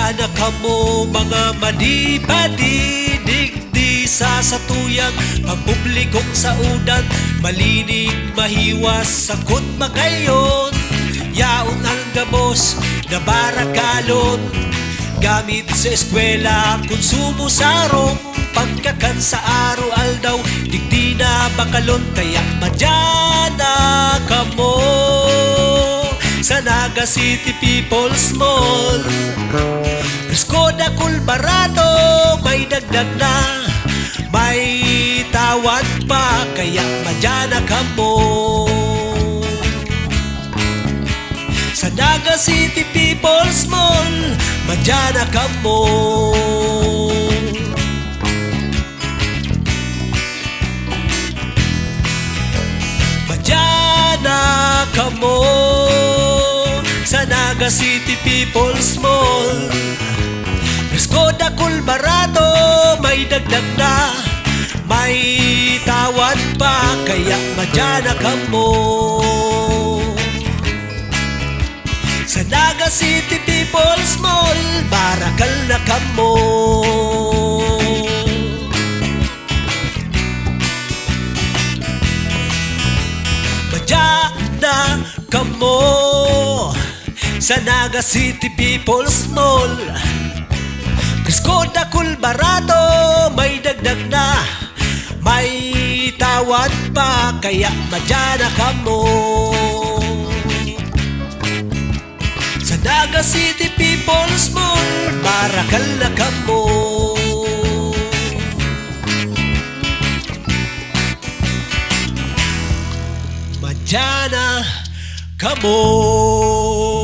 Madyan na kamo mga madi-badi, digdi sa satuyang pagpublikong saudan, malinig mahiwas sakot magayon, yaon ang gabos na barakalon, gamit sa eskwela konsumo sarong, pagkakan sa araw daw digdi na bakalon, kaya madyan na kamo sa Naga City People's Mall. Presko na Kulbarado, may dagdag na, may tawad pa, kaya madyan na kamo sa Naga City People's Mall. Madyan na kamo. Madyan na kamo sa Naga City People's Mall. Presko na Kulbarado, may dagdag na, may tawad pa, kaya madyan na kamo sa Naga City People's Mall. Barakal na kamo. Madyan na kamo sa Naga City People's Mall. Presko na Kulbarado, may dagdag na, may tawad pa, kaya madyan na kamo sa Naga City People's Mall. Barakal na kamo. Madyan na kamo.